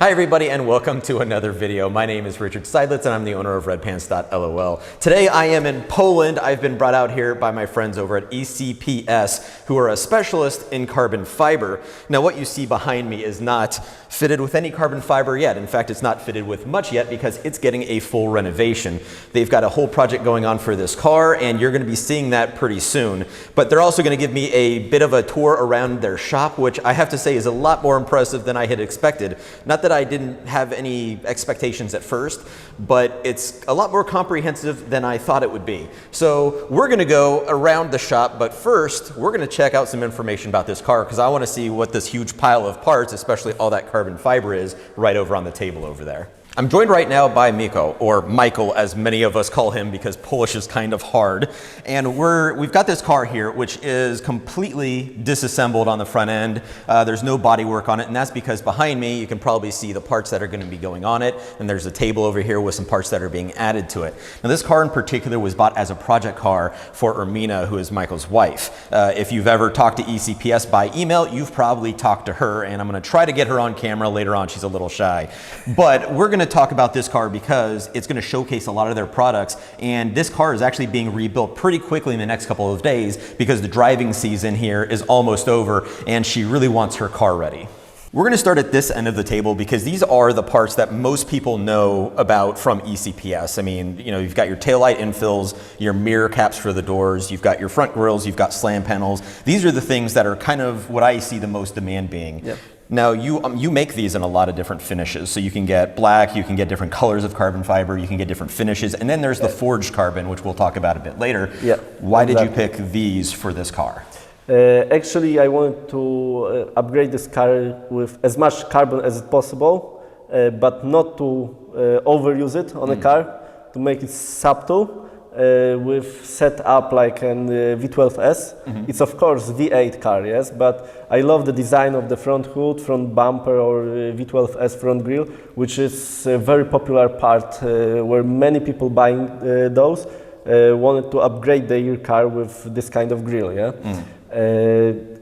Hi everybody and welcome to another video. My name is Richard Seidlitz and I'm the owner of Redpants.lol. Today I am in Poland. I've been brought out here by my friends over at ECPS, who are a specialist in carbon fiber. Now what you see behind me is not fitted with any carbon fiber yet. In fact, it's not fitted with much yet because it's getting a full renovation. They've got a whole project going on for this car and you're going to be seeing that pretty soon. But they're also going to give me a bit of a tour around their shop, which I have to say is a lot more impressive than I had expected. Not that I didn't have any expectations at first, but it's a lot more comprehensive than I thought it would be. So we're going to go around the shop, but first we're going to check out some information about this car because I want to see what this huge pile of parts, especially all that carbon fiber, is right over on the table over there. I'm joined right now by Miko, or Michael as many of us call him because Polish is kind of hard. And we've got this car here which is completely disassembled on the front end. There's no bodywork on it, and that's because behind me you can probably see the parts that are going to be going on it, and there's a table over here with some parts that are being added to it. Now this car in particular was bought as a project car for Ermina, who is Michael's wife. If you've ever talked to ECPS by email, you've probably talked to her, and I'm going to try to get her on camera later on. She's a little shy. But we're going to talk about this car because it's going to showcase a lot of their products, and this car is actually being rebuilt pretty quickly in the next couple of days because the driving season here is almost over and she really wants her car ready. We're going to start at this end of the table because these are the parts that most people know about from ECPS. I mean, you know, you've got your taillight infills, your mirror caps for the doors, you've got your front grills, you've got slam panels. These are the things that are kind of what I see the most demand being. Yep. Now you make these in a lot of different finishes, so you can get black, you can get different colors of carbon fiber, you can get different finishes, and then there's the forged carbon, which we'll talk about a bit later. Yeah. Why did you pick these for this car? Actually, I wanted to upgrade this car with as much carbon as possible, but not to overuse it on a car, to make it subtle. With set up like an V12S. It's of course V8 car, yes, but I love the design of the front hood, front bumper, or V12S front grille, which is a very popular part where many people buying those wanted to upgrade their car with this kind of grille. Yeah.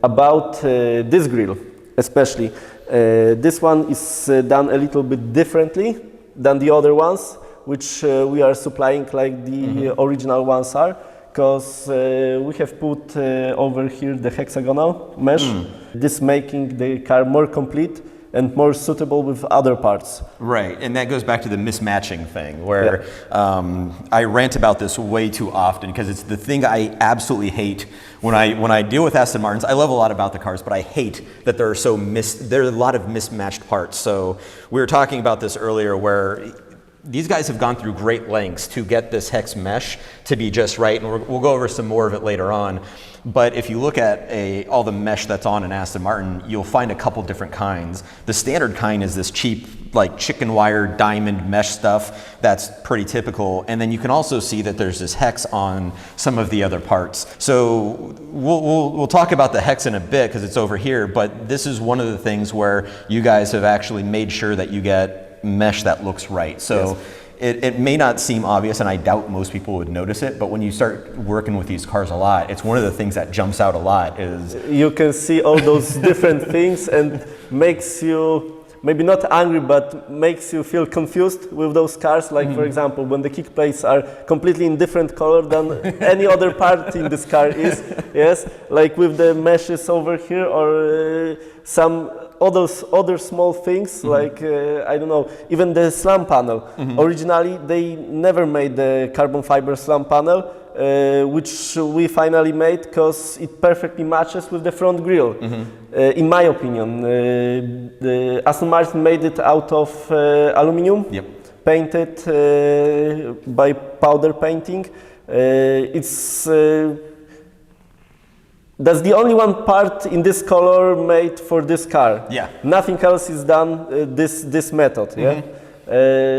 About this grille, especially, this one is done a little bit differently than the other ones, which we are supplying like the original ones are, because we have put over here the hexagonal mesh. This making the car more complete and more suitable with other parts. Right, and that goes back to the mismatching thing, where I rant about this way too often because it's the thing I absolutely hate when I deal with Aston Martins. I love a lot about the cars, but I hate that there are a lot of mismatched parts. So we were talking about this earlier, where these guys have gone through great lengths to get this hex mesh to be just right, and we'll go over some more of it later on. But if you look at all the mesh that's on an Aston Martin, you'll find a couple different kinds. The standard kind is this cheap, like chicken wire diamond mesh stuff that's pretty typical. And then you can also see that there's this hex on some of the other parts. So we'll talk about the hex in a bit because it's over here, but this is one of the things where you guys have actually made sure that you get mesh that looks right. So it may not seem obvious, and I doubt most people would notice it, but when you start working with these cars a lot, it's one of the things that jumps out a lot. Is you can see all those different things and makes you maybe not angry, but makes you feel confused with those cars. Like for example, when the kick plates are completely in different color than any other part in this car is, yes, like with the meshes over here, or some other small things, like I don't know, even the slam panel. Originally they never made the carbon fiber slam panel, which we finally made because it perfectly matches with the front grille. In my opinion, the Aston Martin made it out of aluminum, painted by powder painting. That's the only one part in this color made for this car. Yeah. Nothing else is done this method. Yeah.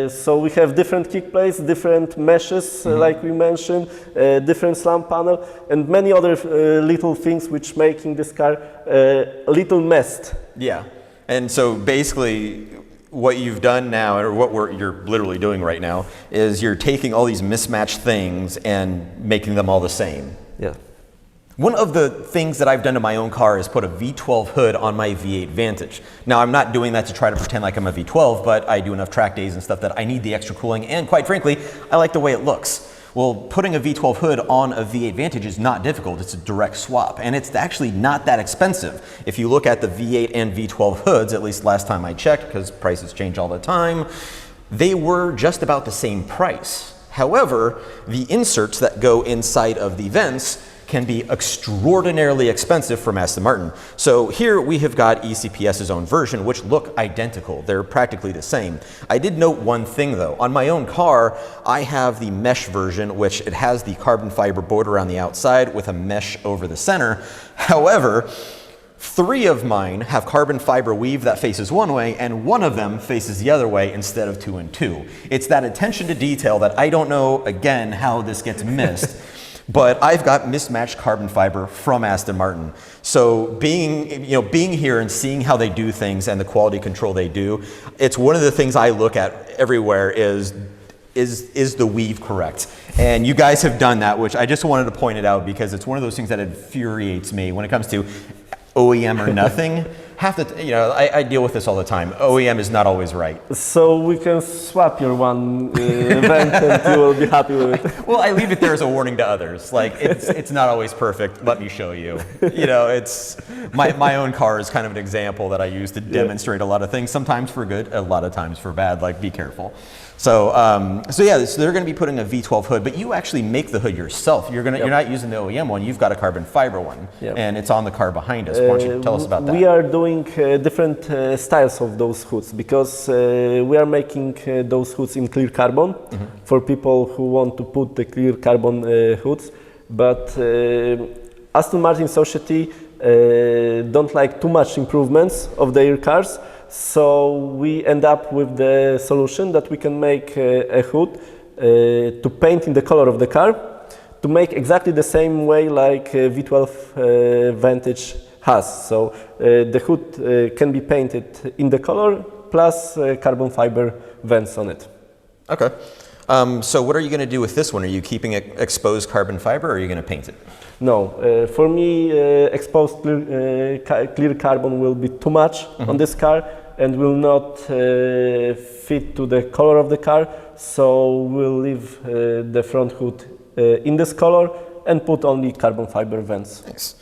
So we have different kick plates, different meshes, like we mentioned, different slam panel, and many other little things which making this car a little messed. Yeah. And so basically, what you've done now, or what you're literally doing right now, is you're taking all these mismatched things and making them all the same. Yeah. One of the things that I've done to my own car is put a V12 hood on my V8 Vantage. Now, I'm not doing that to try to pretend like I'm a V12, but I do enough track days and stuff that I need the extra cooling, and quite frankly, I like the way it looks. Well, putting a V12 hood on a V8 Vantage is not difficult. It's a direct swap, and it's actually not that expensive. If you look at the V8 and V12 hoods, at least last time I checked, because prices change all the time, they were just about the same price. However, the inserts that go inside of the vents can be extraordinarily expensive from Aston Martin. So here we have got ECPS's own version, which look identical. They're practically the same. I did note one thing though. On my own car, I have the mesh version, which it has the carbon fiber border on the outside with a mesh over the center. However, 3 of mine have carbon fiber weave that faces one way, and 1 of them faces the other way instead of 2 and 2. It's that attention to detail that I don't know, again, how this gets missed. But I've got mismatched carbon fiber from Aston Martin. So being here and seeing how they do things and the quality control they do, it's one of the things I look at everywhere is the weave correct? And you guys have done that, which I just wanted to point it out because it's one of those things that infuriates me when it comes to OEM or nothing. I deal with this all the time. OEM is not always right. So we can swap your one vent and you will be happy with it. Well, I leave it there as a warning to others. Like, it's not always perfect. Let me show you. It's my own car is kind of an example that I use to demonstrate a lot of things, sometimes for good, a lot of times for bad, like be careful. So they're going to be putting a V12 hood, but you actually make the hood yourself. You're not using the OEM one. You've got a carbon fiber one, and it's on the car behind us. Why don't you tell us about that? We are doing different styles of those hoods because we are making those hoods in clear carbon for people who want to put the clear carbon hoods. But Aston Martin Society don't like too much improvements of their cars. So we end up with the solution that we can make a hood to paint in the color of the car, to make exactly the same way like V12 Vantage has. So the hood can be painted in the color plus carbon fiber vents on it. Okay. So what are you going to do with this one? Are you keeping it exposed carbon fiber or are you going to paint it? No, for me exposed clear carbon will be too much on this car and will not fit to the color of the car, so we'll leave the front hood in this color and put only carbon fiber vents. Thanks.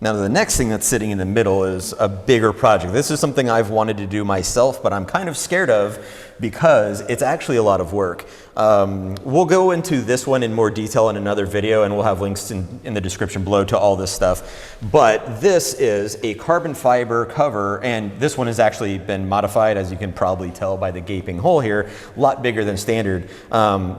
Now the next thing that's sitting in the middle is a bigger project. This is something I've wanted to do myself, but I'm kind of scared of because it's actually a lot of work. We'll go into this one in more detail in another video, and we'll have links in the description below to all this stuff. But this is a carbon fiber cover, and this one has actually been modified, as you can probably tell by the gaping hole here, a lot bigger than standard.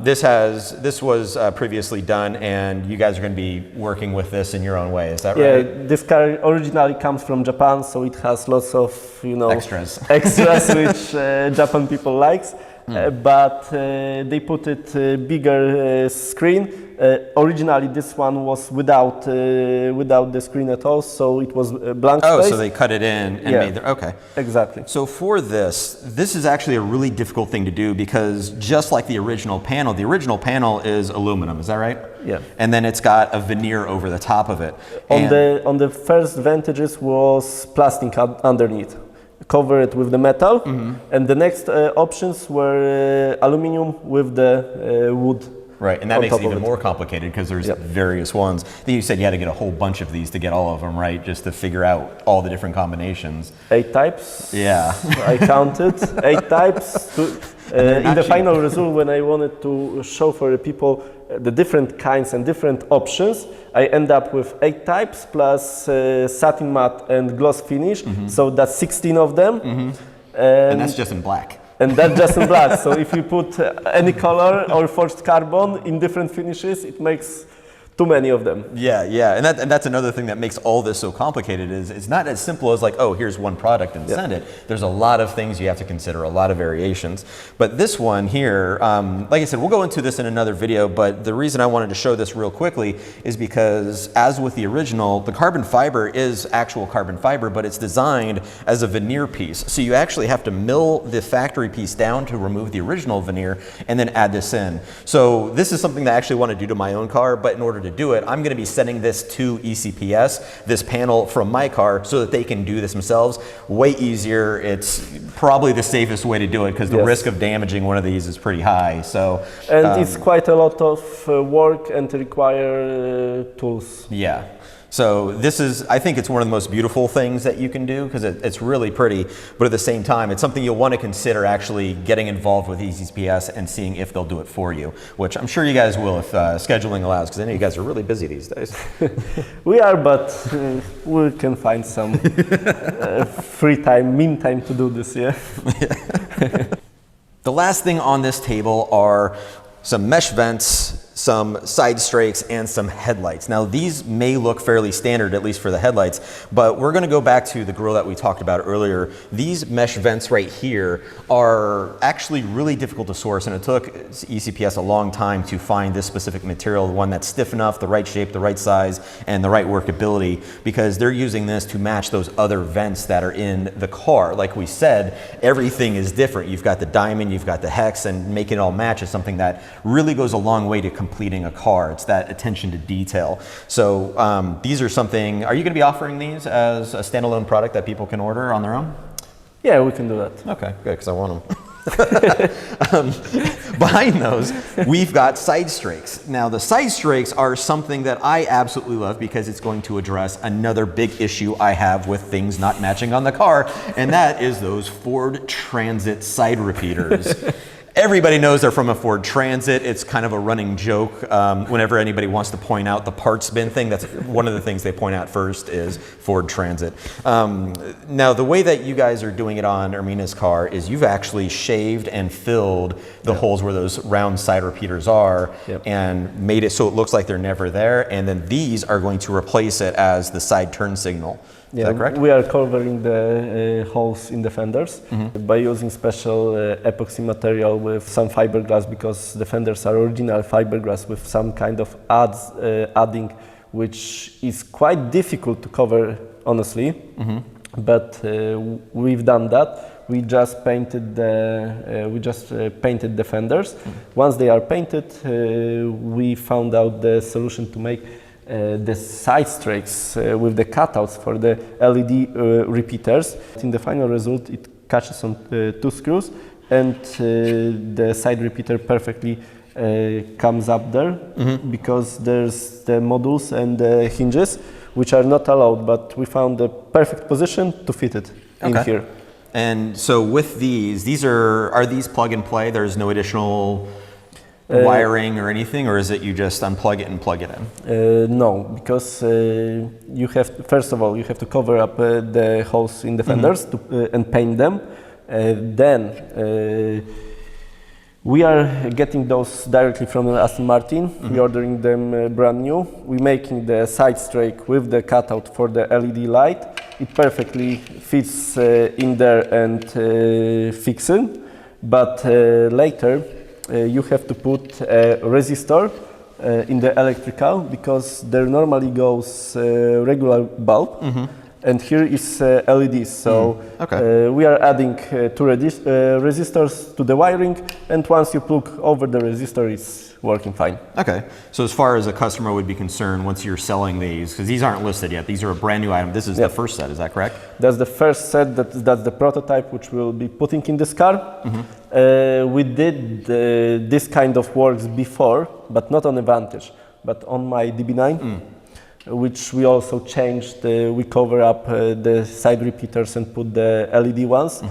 This was previously done, and you guys are going to be working with this in your own way. Is that right? Yeah, this car originally comes from Japan, so it has lots of extras, which Japan people likes. But they put it bigger screen. Originally, this one was without the screen at all, so it was blank space. Oh, so they cut it in and made the, okay. Exactly. So for this is actually a really difficult thing to do because just like the original panel is aluminum, is that right? Yeah. And then it's got a veneer over the top of it. On the first Vantages was plastic underneath, covered with the metal, and the next options were aluminum with the wood. Right, and that makes it even more complicated because there's various ones. I think you said you had to get a whole bunch of these to get all of them, right? Just to figure out all the different combinations. 8 types. Yeah. I counted 8 types. In the final result, when I wanted to show for the people the different kinds and different options, I end up with 8 types plus satin matte and gloss finish. So that's 16 of them. And that's just in black. And that's just in black. So if you put any color or forged carbon in different finishes, it makes too many of them. Yeah, and that's another thing that makes all this so complicated is it's not as simple as like, oh, here's one product and send it. There's a lot of things you have to consider, a lot of variations. But this one here, like I said, we'll go into this in another video, but the reason I wanted to show this real quickly is because as with the original, the carbon fiber is actual carbon fiber, but it's designed as a veneer piece. So you actually have to mill the factory piece down to remove the original veneer and then add this in. So this is something that I actually want to do to my own car, but in order to do it, I'm going to be sending this to ECPS, this panel from my car, so that they can do this themselves. Way easier. It's probably the safest way to do it because the risk of damaging one of these is pretty high. So, and it's quite a lot of work and require tools. Yeah. So this is, I think it's one of the most beautiful things that you can do because it's really pretty, but at the same time, it's something you'll want to consider actually getting involved with ECPS and seeing if they'll do it for you, which I'm sure you guys will if scheduling allows, because I know you guys are really busy these days. We are, but we can find some free time, meantime to do this, yeah. The last thing on this table are some mesh vents, some side strakes, and some headlights. Now these may look fairly standard, at least for the headlights, but we're gonna go back to the grille that we talked about earlier. These mesh vents right here are actually really difficult to source, and it took ECPS a long time to find this specific material, one that's stiff enough, the right shape, the right size, and the right workability, because they're using this to match those other vents that are in the car. Like we said, everything is different. You've got the diamond, you've got the hex, and making it all match is something that really goes a long way to completing a car. It's that attention to detail. So these are something, are you going to be offering these as a standalone product that people can order on their own? Yeah, we can do that. Okay, good, because I want them. Behind those, we've got side strakes. Now the side strakes are something that I absolutely love because it's going to address another big issue I have with things not matching on the car, and that is those Ford Transit side repeaters. Everybody knows they're from a Ford Transit. It's kind of a running joke whenever anybody wants to point out the parts bin thing. That's one of the things they point out first is Ford Transit. Now, the way that you guys are doing it on Ermina's car is you've actually shaved and filled the holes where those round side repeaters are and made it so it looks like they're never there. And then these are going to replace it as the side turn signal. Is that correct? We are covering the holes in the fenders by using special epoxy material with some fiberglass, because the fenders are original fiberglass with some kind of adding, which is quite difficult to cover, honestly. But we've done that. We just painted the fenders. Once they are painted, we found out the solution to make the side strakes with the cutouts for the LED repeaters. In the final result, it catches on 2 screws, and the side repeater perfectly comes up there because there's the modules and the hinges which are not allowed, but we found the perfect position to fit it in here. And so with these are these plug and play? There's no additional wiring or anything, or is it you just unplug it and plug it in? No, because you have first of all you have to cover up the holes in the fenders and paint them. Then we are getting those directly from Aston Martin. We're ordering them brand new. We're making the side strake with the cutout for the LED light. It perfectly fits in there and fixing. But later you have to put a resistor in the electrical, because there normally goes regular bulb, and here is LEDs. So we are adding 2 resistors to the wiring, and once you plug over the resistor, it's working fine. Okay, so as far as a customer would be concerned, once you're selling these, because these aren't listed yet, these are a brand new item. This is the first set, is that correct? That's the first set. That's the prototype which we'll be putting in this car. We did this kind of works before, but not on a Vantage, but on my DB9, which we also changed. We cover up the side repeaters and put the LED ones,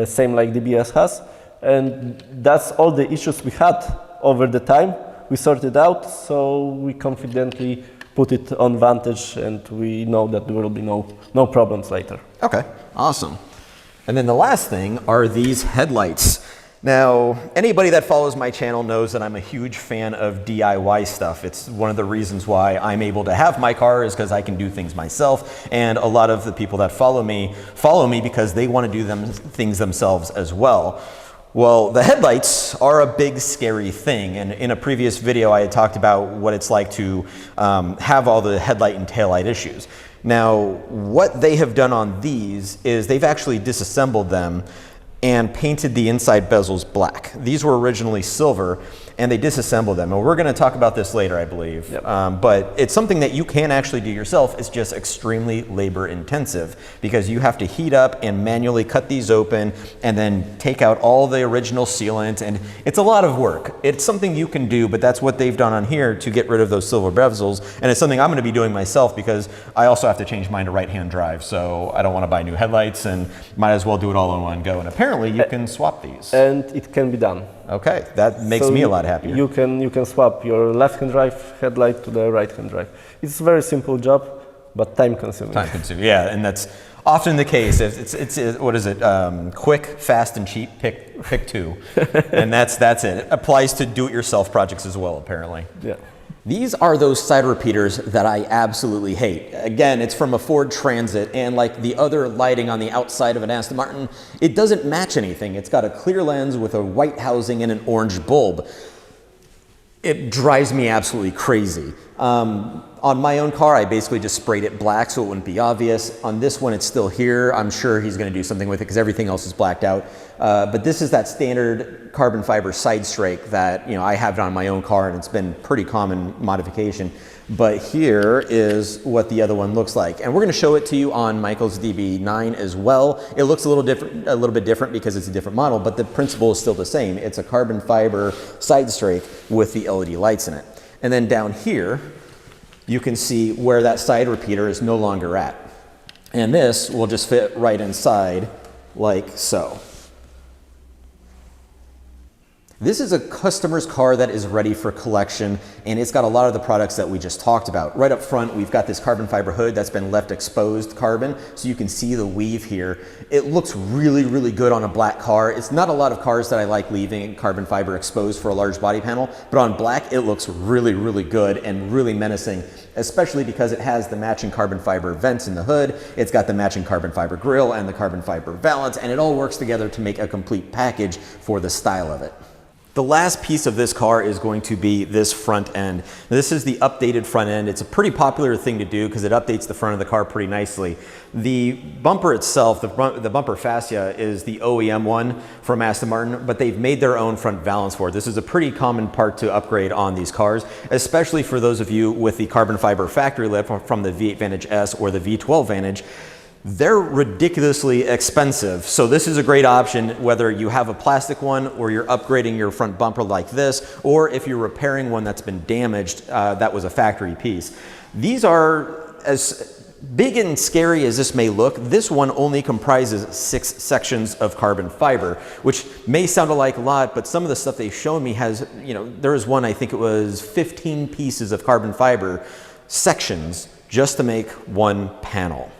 same like DBS has. And that's all the issues we had over the time. We sorted out, so we confidently put it on Vantage, and we know that there will be no problems later. Okay, awesome. And then the last thing are these headlights. Now, anybody that follows my channel knows that I'm a huge fan of DIY stuff. It's one of the reasons why I'm able to have my car, is because I can do things myself. And a lot of the people that follow me because they want to do things themselves as well. Well, the headlights are a big, scary thing. And in a previous video, I had talked about what it's like to have all the headlight and taillight issues. Now, what they have done on these is they've actually disassembled them and painted the inside bezels black. These were originally silver, and they disassembled them. And we're going to talk about this later, I believe. Yep. But it's something that you can actually do yourself. It's just extremely labor intensive because you have to heat up and manually cut these open and then take out all the original sealant. And it's a lot of work. It's something you can do, but that's what they've done on here to get rid of those silver bezels. And it's something I'm going to be doing myself because I also have to change mine to right-hand drive. So I don't want to buy new headlights and might as well do it all in one go. And apparently you can swap these. And it can be done. Okay, that makes me a lot happier. You can swap your left-hand drive headlight to the right-hand drive. It's a very simple job, but time-consuming. Time-consuming, yeah, and that's often the case. It's what is it? Quick, fast, and cheap. Pick two, and that's it. It applies to do-it-yourself projects as well, apparently. Yeah. These are those side repeaters that I absolutely hate. Again, it's from a Ford Transit, and like the other lighting on the outside of an Aston Martin, it doesn't match anything. It's got a clear lens with a white housing and an orange bulb. It drives me absolutely crazy. On my own car, I basically just sprayed it black so it wouldn't be obvious. On this one, it's still here. I'm sure he's going to do something with it because everything else is blacked out. But this is that standard carbon fiber side strake that I have on my own car, and it's been pretty common modification. But here is what the other one looks like, and we're going to show it to you on Michael's DB9 as well. It looks a little bit different because it's a different model, but the principle is still the same. It's a carbon fiber side strake with the LED lights in it. And then down here, you can see where that side repeater is no longer at. And this will just fit right inside like so. This is a customer's car that is ready for collection, and it's got a lot of the products that we just talked about. Right up front, we've got this carbon fiber hood that's been left exposed carbon, so you can see the weave here. It looks really, really good on a black car. It's not a lot of cars that I like leaving carbon fiber exposed for a large body panel, but on black, it looks really, really good and really menacing, especially because it has the matching carbon fiber vents in the hood. It's got the matching carbon fiber grille and the carbon fiber valance, and it all works together to make a complete package for the style of it. The last piece of this car is going to be this front end. This is the updated front end. It's a pretty popular thing to do because it updates the front of the car pretty nicely. The bumper itself, the bumper fascia, is the OEM one from Aston Martin, but they've made their own front valance for it. This is a pretty common part to upgrade on these cars, especially for those of you with the carbon fiber factory lip from the V8 Vantage S or the V12 Vantage. They're ridiculously expensive, so this is a great option whether you have a plastic one or you're upgrading your front bumper like this, or if you're repairing one that's been damaged that was a factory piece. These are, as big and scary as this may look, this one only comprises 6 sections of carbon fiber, which may sound like a lot, but some of the stuff they've shown me has, there was one, I think it was 15 pieces of carbon fiber sections just to make one panel.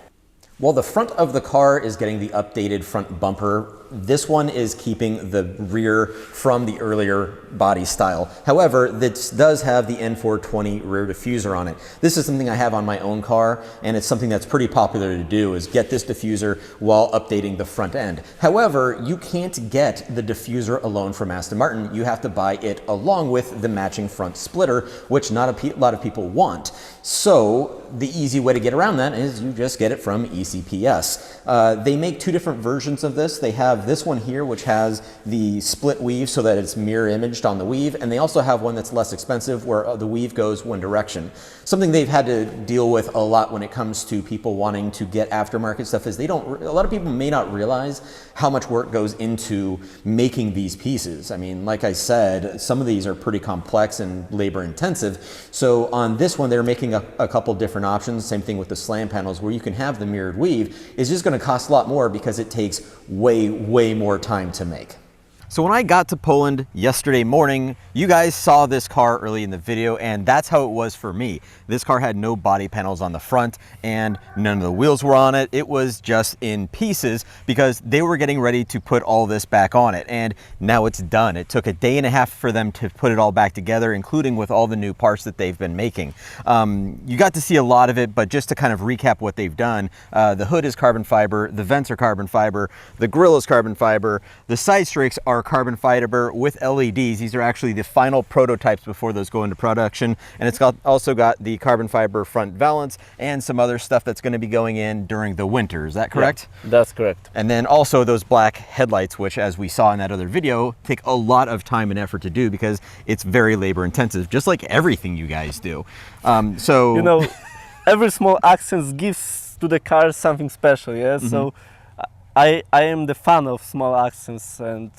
While the front of the car is getting the updated front bumper, this one is keeping the rear from the earlier body style. However, this does have the N420 rear diffuser on it. This is something I have on my own car, and it's something that's pretty popular to do, is get this diffuser while updating the front end. However, you can't get the diffuser alone from Aston Martin. You have to buy it along with the matching front splitter, which not a lot of people want. So the easy way to get around that is you just get it from ECPS. They make 2 different versions of this. They have this one here, which has the split weave so that it's mirror imaged on the weave, and they also have one that's less expensive where the weave goes one direction. Something they've had to deal with a lot when it comes to people wanting to get aftermarket stuff is a lot of people may not realize how much work goes into making these pieces. I mean, like I said, some of these are pretty complex and labor intensive. So on this one, they're making a couple different options. Same thing with the slam panels where you can have the mirrored weave. It's just going to cost a lot more because it takes way more time to make. So when I got to Poland yesterday morning, you guys saw this car early in the video, and that's how it was for me. This car had no body panels on the front and none of the wheels were on it. It was just in pieces because they were getting ready to put all this back on it, and now it's done. It took a day and a half for them to put it all back together, including with all the new parts that they've been making. You got to see a lot of it, but just to kind of recap what they've done, the hood is carbon fiber, the vents are carbon fiber, the grille is carbon fiber, the side strakes are are carbon fiber with LEDs. These are actually the final prototypes before those go into production. And it's also got the carbon fiber front valance and some other stuff that's going to be going in during the winter. Is that correct? Yeah, that's correct. And then also those black headlights, which, as we saw in that other video, take a lot of time and effort to do because it's very labor intensive, just like everything you guys do. So, you know, every small accent gives to the car something special, yeah? So I am the fan of small accents, and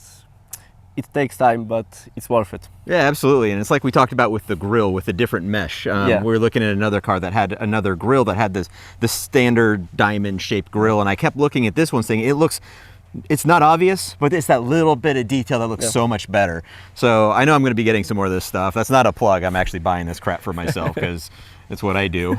it takes time, but it's worth it. Yeah, absolutely. And it's like we talked about with the grille, with the different mesh. We were looking at another car that had another grille that had this standard diamond shaped grille, and I kept looking at this one saying it's not obvious, but it's that little bit of detail that looks so much better. So I know I'm going to be getting some more of this stuff. That's not a plug. I'm actually buying this crap for myself because it's what I do.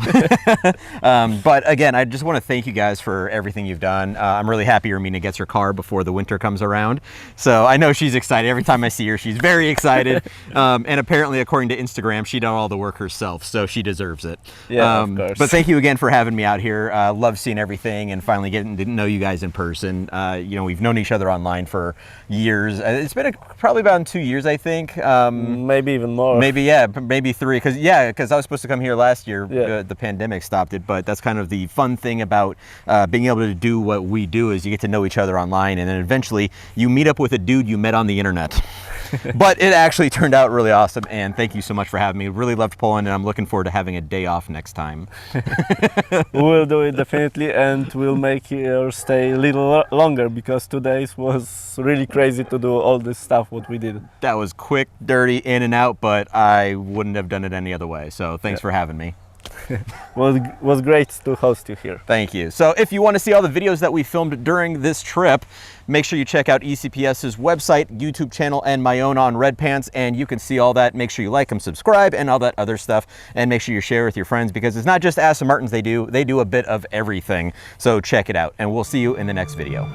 But again, I just want to thank you guys for everything you've done. I'm really happy Ermina gets her car before the winter comes around. So I know she's excited. Every time I see her, she's very excited. And apparently, according to Instagram, she did all the work herself, so she deserves it. Yeah, of course. But thank you again for having me out here. Love seeing everything and finally getting to know you guys in person. You know, we've known each other online for years. It's been probably about 2 years, I think. Maybe even more. Maybe, yeah, maybe 3. Because I was supposed to come here last year. The pandemic stopped it, but that's kind of the fun thing about being able to do what we do is you get to know each other online, and then eventually you meet up with a dude you met on the internet. But it actually turned out really awesome, and thank you so much for having me. Really loved Poland, and I'm looking forward to having a day off next time. We'll do it definitely, and we'll make your stay a little longer because 2 days was really crazy to do all this stuff what we did. That was quick, dirty, in and out, but I wouldn't have done it any other way. So thanks for having me. was great to host you here. Thank you. So if you want to see all the videos that we filmed during this trip, make sure you check out ECPS's website, YouTube channel, and my own on Redpants, and you can see all that. Make sure you like them, subscribe, and all that other stuff, and make sure you share with your friends because it's not just Aston Martins they do a bit of everything. So check it out, and we'll see you in the next video.